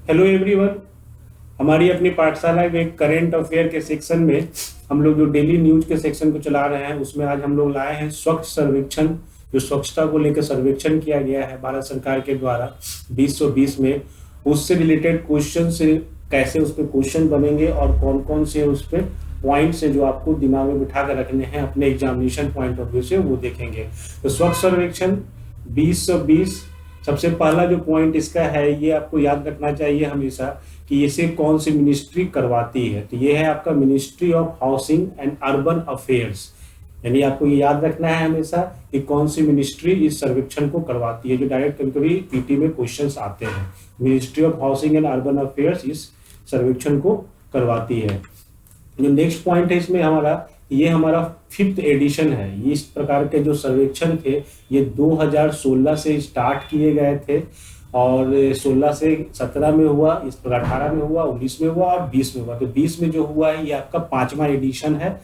Hello everyone. हमारी अपनी पाठशाला में करेंट अफेयर के सेक्शन में हम लोग जो डेली न्यूज के सेक्शन को चला रहे हैं उसमें आज हम लोग लाए हैं स्वच्छ सर्वेक्षण। जो स्वच्छता को लेकर सर्वेक्षण किया गया है भारत सरकार के द्वारा 2020 में, उससे रिलेटेड क्वेश्चन से कैसे उस पर क्वेश्चन बनेंगे और कौन कौन से उस पर पॉइंट्स है जो आपको दिमाग में बिठा कर रखने हैं अपने एग्जामिनेशन पॉइंट ऑफ व्यू से, वो देखेंगे। तो स्वच्छ सर्वेक्षण 2020, सबसे पहला जो पॉइंट इसका है ये आपको याद रखना चाहिए हमेशा कि इसे कौन सी मिनिस्ट्री करवाती है। तो ये है आपका ministry of housing and urban affairs. यानी आपको ये याद रखना है हमेशा कि कौन सी मिनिस्ट्री इस सर्वेक्षण को करवाती है, जो डायरेक्ट कभी कभी पीटी में क्वेश्चंस आते हैं। Ministry of housing and urban affairs इस सर्वेक्षण को करवाती है। जो नेक्स्ट पॉइंट है इसमें हमारा, ये हमारा 5th एडिशन है। इस प्रकार के जो सर्वेक्षण थे ये 2016 से स्टार्ट किए गए थे और 16 से 17 में हुआ, इस प्रकार 18 में हुआ, 19 में हुआ और 20 में हुआ। तो 20 में जो हुआ है ये आपका 5वां एडिशन है।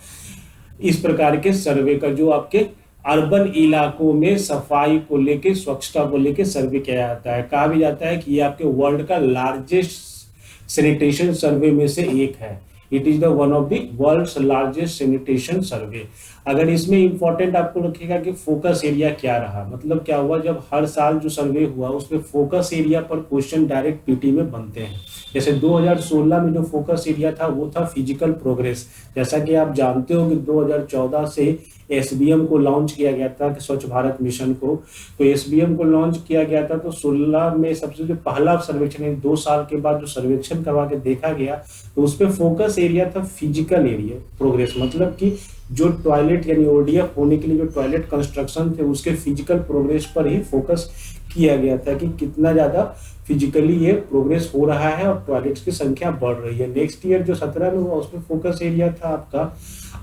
इस प्रकार के सर्वे का जो आपके अर्बन इलाकों में सफाई को लेके, स्वच्छता को लेके सर्वे किया जाता है। कहा भी जाता है कि ये आपके वर्ल्ड का लार्जेस्ट सैनिटेशन सर्वे में से एक है। It is the one of the world's largest sanitation survey. अगर इसमें इंपॉर्टेंट आपको रखेगा कि फोकस एरिया क्या रहा, मतलब क्या हुआ जब हर साल जो सर्वे हुआ उसमें फोकस एरिया पर क्वेश्चन डायरेक्ट पीटी में बनते हैं। जैसे 2016 में जो फोकस एरिया था वो था फिजिकल प्रोग्रेस। जैसा कि आप जानते हो कि 2014 से एसबीएम को लॉन्च किया गया था, कि स्वच्छ भारत मिशन को। तो एसबीएम को लॉन्च किया गया था तो 16 में सबसे जो पहला सर्वेक्षण है 2 साल के बाद जो सर्वेक्षण करवा के देखा गया तो उस पर फोकस एरिया था फिजिकल एरिया प्रोग्रेस। मतलब कि जो टॉयलेट यानी ओडीएफ होने के लिए जो टॉयलेट कंस्ट्रक्शन थे उसके फिजिकल प्रोग्रेस पर ही फोकस किया गया था कि कितना ज्यादा फिजिकली ये प्रोग्रेस हो रहा है और टॉयलेट्स की संख्या बढ़ रही है। नेक्स्ट ईयर जो 17 में हुआ उसमें फोकस एरिया था आपका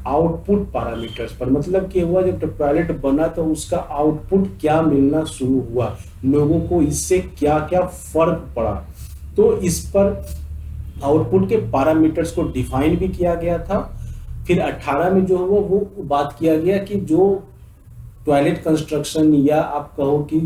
आउटपुट पैरामीटर्स पर। मतलब कि हुआ जब टॉयलेट बना तो उसका आउटपुट क्या मिलना शुरू हुआ, लोगों को इससे क्या क्या फर्क पड़ा। तो इस पर आउटपुट के पैरामीटर्स को डिफाइन भी किया गया था। फिर 18 में जो हुआ वो बात किया गया कि जो टॉयलेट कंस्ट्रक्शन या आप कहो कि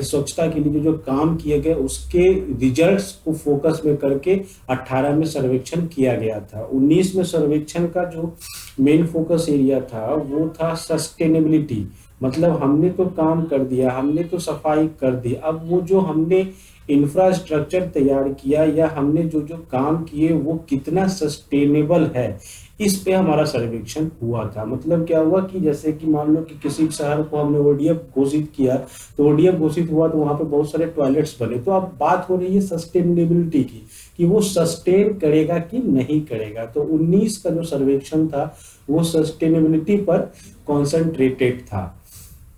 स्वच्छता के लिए जो काम किए गए उसके रिजल्ट्स को फोकस में करके 18 में सर्वेक्षण किया गया था। 19 में सर्वेक्षण का जो मेन फोकस एरिया था वो था सस्टेनेबिलिटी। मतलब हमने तो काम कर दिया, हमने तो सफाई कर दी, अब वो जो हमने इंफ्रास्ट्रक्चर तैयार किया या हमने जो जो काम किए वो कितना सस्टेनेबल है, इस पे हमारा सर्वेक्षण हुआ था। मतलब क्या हुआ कि जैसे कि मान लो कि किसी शहर को हमने ओडीएफ घोषित किया तो ओडीएफ घोषित हुआ तो वहां पे बहुत सारे टॉयलेट्स बने। तो अब बात हो रही है सस्टेनेबिलिटी की कि वो सस्टेन करेगा कि नहीं करेगा। तो 19 का जो सर्वेक्षण था वो सस्टेनेबिलिटी पर कॉन्सेंट्रेटेड था।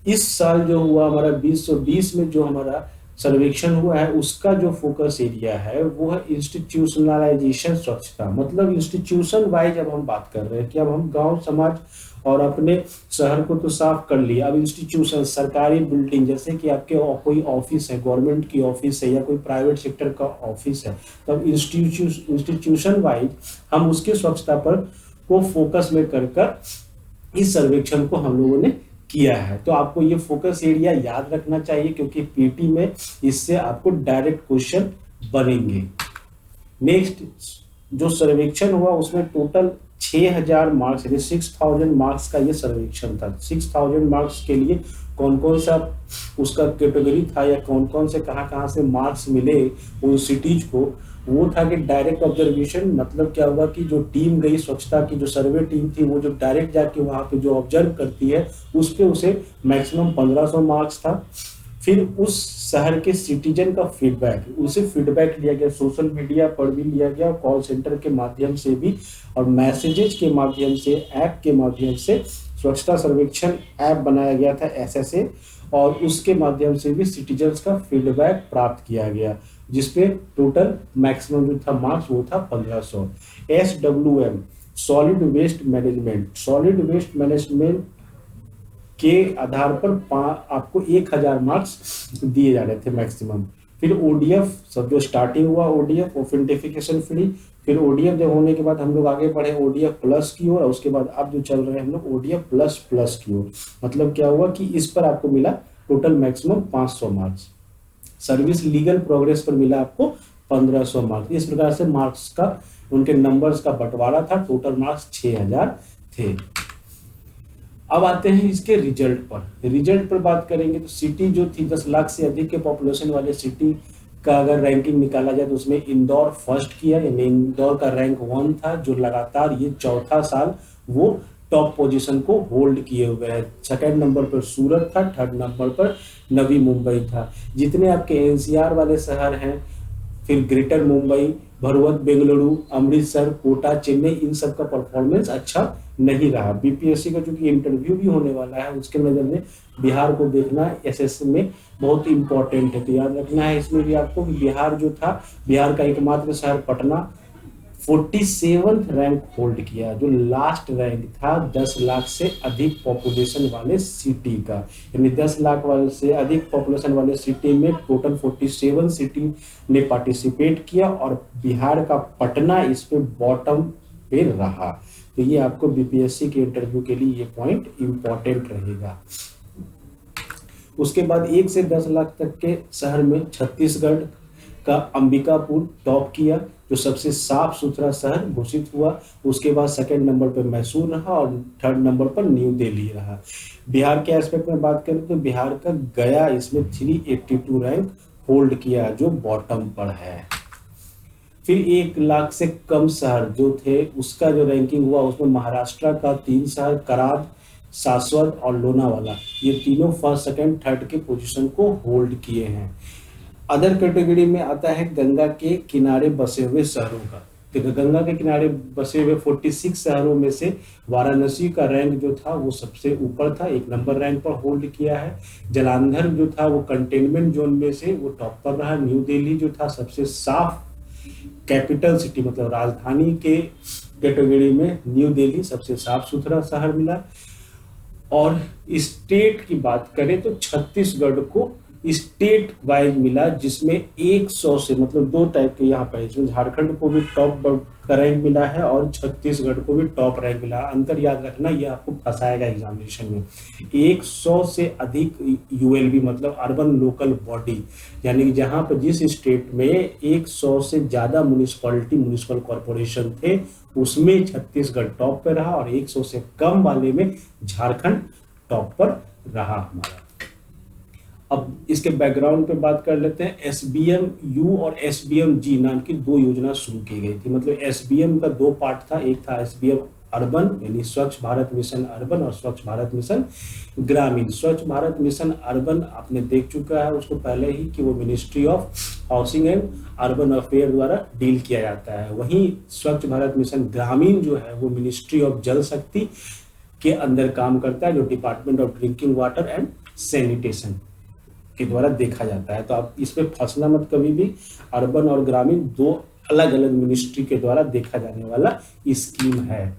इस साल जो हुआ हमारा 2020 में जो हमारा सर्वेक्षण हुआ है उसका जो फोकस एरिया है वो है इंस्टीट्यूशनलाइजेशन स्वच्छता। मतलब इंस्टीट्यूशन वाइज अब हम बात कर रहे हैं कि अब हम गांव समाज और अपने शहर को तो साफ कर लिया, अब इंस्टीट्यूशन सरकारी बिल्डिंग जैसे कि आपके कोई ऑफिस है, गवर्नमेंट की ऑफिस है या कोई प्राइवेट सेक्टर का ऑफिस है, तो अब इंस्टीट्यूशन वाइज हम उसकी स्वच्छता पर को फोकस में कर इस सर्वेक्षण को हम लोगों ने किया है। तो आपको ये फोकस एरिया याद रखना चाहिए क्योंकि पीटी में इससे आपको डायरेक्ट क्वेश्चन बनेंगे। नेक्स्ट जो सर्वेक्षण हुआ उसमें टोटल 6000 मार्क्स यानी 6000 मार्क्स का ये सर्वेक्षण था। 6000 मार्क्स के लिए कौन कौन सा उसका कैटेगरी था या कौन कौन से कहाँ से मार्क्स मिले उन सिटीज को, वो था कि डायरेक्ट ऑब्जर्वेशन। मतलब क्या हुआ कि जो टीम गई स्वच्छता की जो सर्वे टीम थी वो जो डायरेक्ट जाके वहां पे जो ऑब्जर्व करती है उस पे उसे मैक्सिमम 1500 मार्क्स था। फिर उस शहर के सिटीजन का फीडबैक, उसे फीडबैक लिया गया, सोशल मीडिया पर भी लिया गया, कॉल सेंटर के माध्यम से भी और मैसेजेस के माध्यम से, ऐप के माध्यम से। स्वच्छता सर्वेक्षण ऐप बनाया गया था SSA और उसके माध्यम से भी सिटीजन्स का फीडबैक प्राप्त किया गया जिसपे टोटल मैक्सिमम जो था मार्क्स वो था 1500। SWM solid waste management, solid waste management के आधार पर आपको 1000 मार्क्स दिए जा रहे थे मैक्सिमम। फिर ओडीएफ सब जो स्टार्टिंग हुआ ओडीएफ ऑथेंटिफिकेशन फ्री, फिर ओडीएफ जब होने के बाद हम लोग आगे बढ़े ओडीएफ प्लस की ओर और उसके बाद अब जो चल रहे हैं हम लोग ओडीएफ प्लस प्लस की ओर। मतलब क्या हुआ कि इस पर आपको मिला total maximum 500 marks. Service legal progress पर मिला आपको 1500 मार्क्स। इस प्रकार से मार्क्स का, उनके नंबर्स का बंटवारा था। टोटल मार्क्स 6000 थे। अब आते हैं इसके रिजल्ट पर। रिजल्ट पर बात करेंगे तो सिटी जो थी 10 लाख से अधिक के पॉपुलेशन वाले सिटी का अगर रैंकिंग निकाला जाए तो उसमें इंदौर फर्स्ट किया, यानी इंदौर का रैंक 1 था, जो लगातार ये चौथा साल वो टॉप पोजीशन को होल्ड किए हुए है। सेकंड नंबर पर सूरत था, थर्ड नंबर पर नवी मुंबई था। जितने आपके एनसीआर वाले शहर हैं, फिर ग्रेटर मुंबई, भरुच, बेंगलुरु, अमृतसर, कोटा, चेन्नई, इन सब का परफॉर्मेंस अच्छा नहीं रहा। बीपीएससी का चूंकि इंटरव्यू भी होने वाला है, उसके नजर में बिहार को देखना एसएससी में बहुत ही इंपॉर्टेंट है। तो याद रखना है इसमें भी आपको, बिहार जो था, बिहार का एकमात्र शहर पटना 47 रैंक होल्ड किया, जो लास्ट रैंक था 10 लाख से अधिक पॉपुलेशन वाले सिटी का। यानी 10 लाख वाले से अधिक पॉपुलेशन वाले सिटी में टोटल 47 सिटी ने पार्टिसिपेट किया और बिहार का पटना इस पे बॉटम पे रहा। तो ये आपको बीपीएससी के इंटरव्यू के लिए ये पॉइंट इंपॉर्टेंट रहेगा। उसके बाद 1 से 10 लाख तक के शहर में छत्तीसगढ़ का अंबिकापुर टॉप किया, जो सबसे साफ सुथरा शहर घोषित हुआ। उसके बाद सेकंड नंबर पर मैसूर रहा और थर्ड नंबर पर न्यू दिल्ली रहा। बिहार के एस्पेक्ट में बात करें तो बिहार का गया इसमें 382 रैंक होल्ड किया, जो बॉटम पर है। फिर 1 लाख से कम शहर जो थे उसका जो रैंकिंग हुआ, उसमें महाराष्ट्र का 3 शहर कराद, सासवद और लोनावाला, ये तीनों फर्स्ट सेकंड थर्ड के पोजीशन को होल्ड किए हैं। अदर कैटेगरी में आता है गंगा के किनारे बसे हुए शहरों का। तो गंगा के किनारे बसे हुए 46 शहरों में से वाराणसी का रैंक जो था वो सबसे ऊपर था, 1 नंबर रैंक पर होल्ड किया है। जालंधर जो था वो कंटेनमेंट जोन में से वो टॉप पर रहा। न्यू दिल्ली जो था सबसे साफ कैपिटल सिटी, मतलब राजधानी के कैटेगरी में न्यू दिल्ली सबसे साफ सुथरा शहर मिला। और स्टेट की बात करें तो छत्तीसगढ़ को स्टेट वाइज मिला, जिसमें 100 से, मतलब 2 टाइप के यहाँ पे, इसमें झारखंड को भी टॉप का रैंक मिला है और छत्तीसगढ़ को भी टॉप रैंक मिला। अंतर याद रखना, ये आपको फंसाएगा एग्जामिनेशन में। 100 से अधिक यूएलबी मतलब अर्बन लोकल बॉडी, यानी कि जहाँ पर जिस स्टेट में 100 से ज्यादा म्युनिसिपैलिटी, म्युनिसिपल कॉर्पोरेशन थे, उसमें छत्तीसगढ़ टॉप पे रहा और 100 से कम वाले में झारखंड टॉप पर रहा हमारा। अब इसके बैकग्राउंड पे बात कर लेते हैं। एसबीएम यू और एसबीएम जी नाम की 2 योजना शुरू की गई थी। मतलब एसबीएम का 2 पार्ट था, एक था एसबीएम अर्बन यानी स्वच्छ भारत मिशन अर्बन और स्वच्छ भारत मिशन ग्रामीण। स्वच्छ भारत मिशन अर्बन आपने देख चुका है उसको पहले ही, कि वो ministry of housing and urban affair द्वारा डील किया जाता है। वहीं स्वच्छ भारत मिशन ग्रामीण जो है वो मिनिस्ट्री ऑफ जल शक्ति के अंदर काम करता है, जो department of drinking water and sanitation के द्वारा देखा जाता है। तो आप इसमें फंसना मत कभी भी। अर्बन और ग्रामीण 2 अलग अलग मिनिस्ट्री के द्वारा देखा जाने वाला स्कीम है।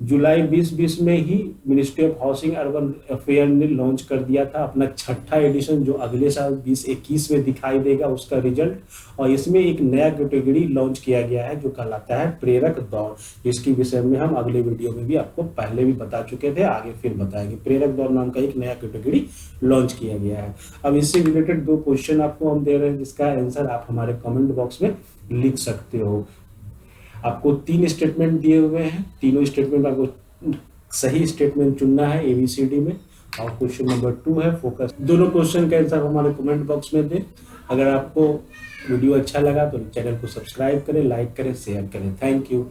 जुलाई 2020 में ही ministry of housing urban affair ने लॉन्च कर दिया था अपना 6ठा एडिशन, जो अगले साल 2021 में दिखाई देगा उसका रिजल्ट। और इसमें एक नया कैटेगरी लॉन्च किया गया है जो कहलाता है प्रेरक दौड़, जिसके विषय में हम अगले वीडियो में भी आपको पहले भी बता चुके थे, आगे फिर बताएंगे। प्रेरक दौड़ नाम का एक नया कैटेगरी लॉन्च किया गया है। अब इससे रिलेटेड 2 क्वेश्चन आपको हम दे रहे हैं, जिसका आंसर आप हमारे कमेंट बॉक्स में लिख सकते हो। आपको 3 स्टेटमेंट दिए हुए हैं, तीनों स्टेटमेंट आपको सही स्टेटमेंट चुनना है ABCD में। और क्वेश्चन नंबर 2 है फोकस। दोनों क्वेश्चन का आंसर हमारे कमेंट बॉक्स में दें। अगर आपको वीडियो अच्छा लगा तो चैनल को सब्सक्राइब करें, लाइक करें, शेयर करें। Thank you.